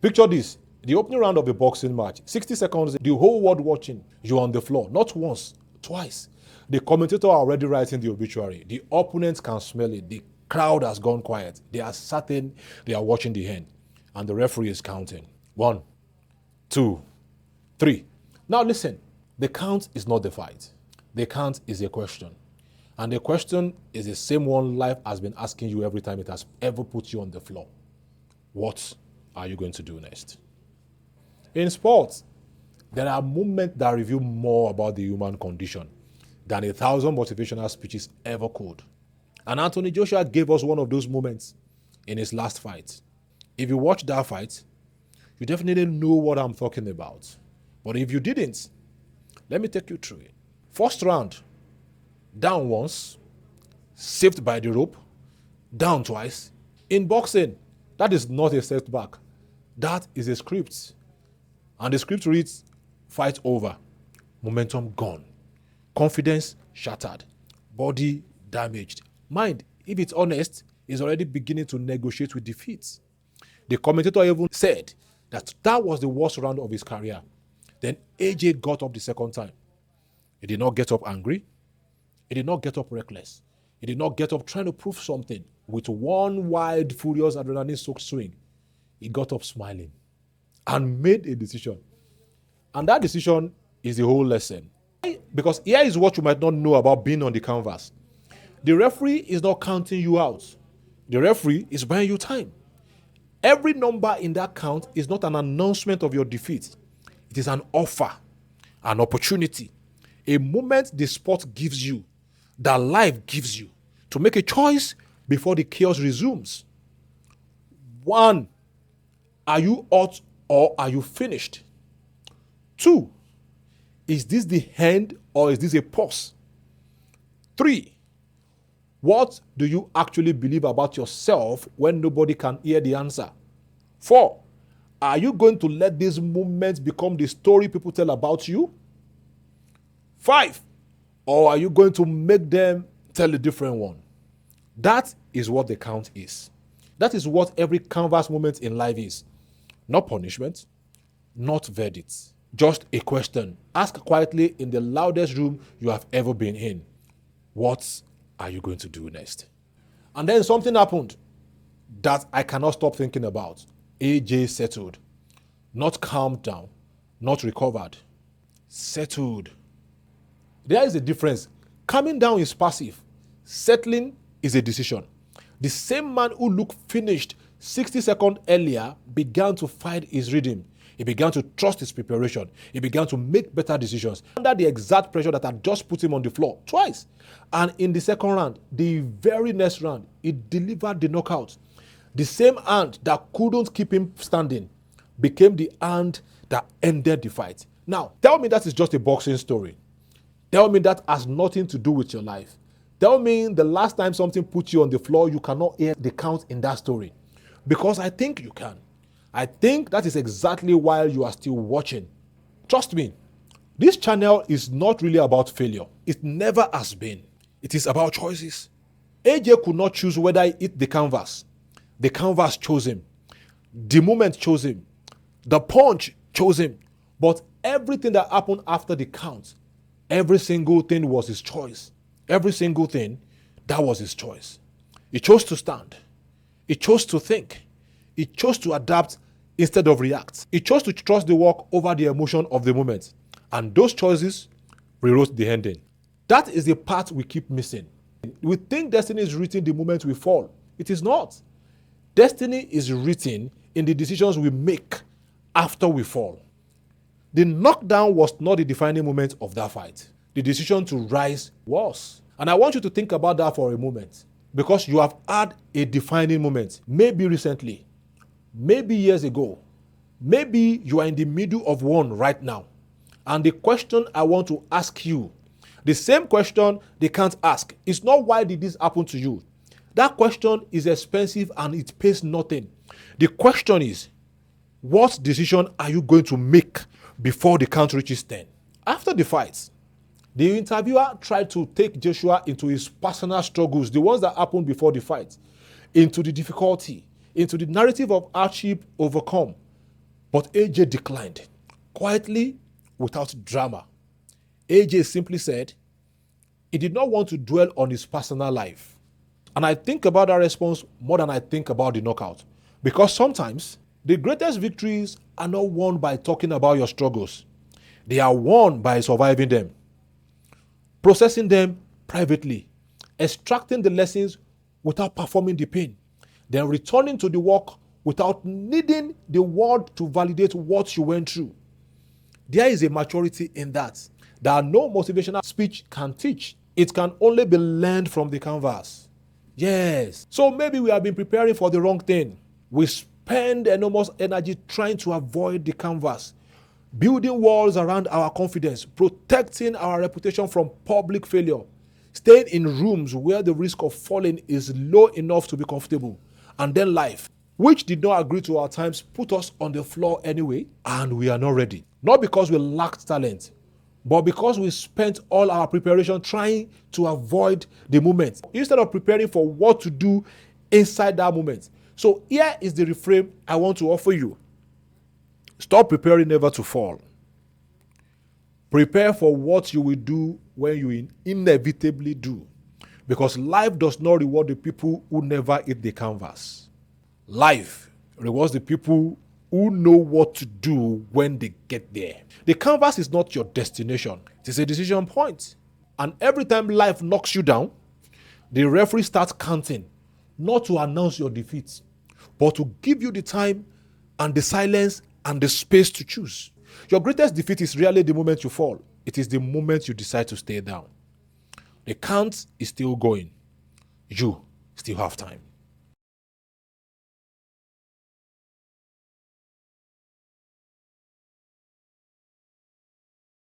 Picture this, the opening round of a boxing match, 60 seconds, the whole world watching, you're on the floor, not once, twice. The commentator are already writing the obituary. The opponents can smell it. The crowd has gone quiet. They are certain they are watching the end. And the referee is counting. 1, 2, 3. Now listen, the count is not the fight. The count is a question. And the question is the same one life has been asking you every time it has ever put you on the floor. What are you going to do next? In sports, there are moments that reveal more about the human condition than 1,000 motivational speeches ever could. And Anthony Joshua gave us one of those moments in his last fight. If you watch that fight, you definitely know what I'm talking about. But if you didn't, let me take you through it. First round, down once, saved by the rope, down twice. In boxing, that is not a setback. That is a script. And the script reads, fight over, momentum gone, confidence shattered, body damaged. Mind, if it's honest, is already beginning to negotiate with defeat. The commentator even said that was the worst round of his career. Then AJ got up the second time. He did not get up angry. He did not get up reckless. He did not get up trying to prove something. With one wild, furious, adrenaline-soaked swing, he got up smiling and made a decision. And that decision is the whole lesson. Because here is what you might not know about being on the canvas. The referee is not counting you out. The referee is buying you time. Every number in that count is not an announcement of your defeat. It is an offer, an opportunity, a moment the sport gives you, that life gives you, to make a choice before the chaos resumes. 1, are you out or are you finished? 2, is this the end or is this a pause? 3, what do you actually believe about yourself when nobody can hear the answer? 4, are you going to let these moments become the story people tell about you? 5, or are you going to make them tell a different one? That is what the count is. That is what every canvas moment in life is. Not punishment, not verdicts. Just a question. Ask quietly in the loudest room you have ever been in. What are you going to do next? And then something happened that I cannot stop thinking about. AJ settled. Not calmed down. Not recovered. Settled. There is a difference. Calming down is passive. Settling is a decision. The same man who looked finished 60 seconds earlier began to find his rhythm. He began to trust his preparation. He began to make better decisions under the exact pressure that had just put him on the floor twice. And in the second round, the very next round, he delivered the knockout. The same hand that couldn't keep him standing became the hand that ended the fight. Now, tell me that is just a boxing story. Tell me that has nothing to do with your life. Tell me the last time something put you on the floor, you cannot hear the count in that story. Because I think you can. I think that is exactly why you are still watching. Trust me, this channel is not really about failure. It never has been. It is about choices. AJ could not choose whether he hit the canvas. The canvas chose him. The moment chose him. The punch chose him. But everything that happened after the count, every single thing was his choice. Every single thing, that was his choice. He chose to stand. He chose to think. He chose to adapt instead of react. He chose to trust the work over the emotion of the moment. And those choices rewrote the ending. That is the part we keep missing. We think destiny is written the moment we fall. It is not. Destiny is written in the decisions we make after we fall. The knockdown was not the defining moment of that fight. The decision to rise was. And I want you to think about that for a moment. Because you have had a defining moment. Maybe recently. Maybe years ago. Maybe you are in the middle of one right now. And the question I want to ask you, the same question they can't ask, is not why did this happen to you? That question is expensive and it pays nothing. The question is, what decision are you going to make before the count reaches 10? After the fight, the interviewer tried to take Joshua into his personal struggles, the ones that happened before the fight, into the difficulty, into the narrative of hardship overcome, But AJ declined, quietly, without drama. AJ simply said he did not want to dwell on his personal life. And I think about that response more than I think about the knockout. Because sometimes the greatest victories are not won by talking about your struggles. They are won by surviving them, processing them privately, extracting the lessons without performing the pain, then returning to the work without needing the world to validate what you went through. There is a maturity in that no motivational speech can teach. It can only be learned from the canvas. Yes. So maybe we have been preparing for the wrong thing. We spend enormous energy trying to avoid the canvas, building walls around our confidence, protecting our reputation from public failure, staying in rooms where the risk of falling is low enough to be comfortable. And then life, which did not agree to our times, put us on the floor anyway, and we are not ready. Not because we lacked talent, but because we spent all our preparation trying to avoid the moment, instead of preparing for what to do inside that moment. So here is the reframe I want to offer you. Stop preparing never to fall. Prepare for what you will do when you inevitably do. Because life does not reward the people who never hit the canvas. Life rewards the people who know what to do when they get there. The canvas is not your destination. It is a decision point. And every time life knocks you down, the referee starts counting, not to announce your defeat, but to give you the time and the silence and the space to choose. Your greatest defeat is rarely the moment you fall. It is the moment you decide to stay down. The count is still going. You still have time.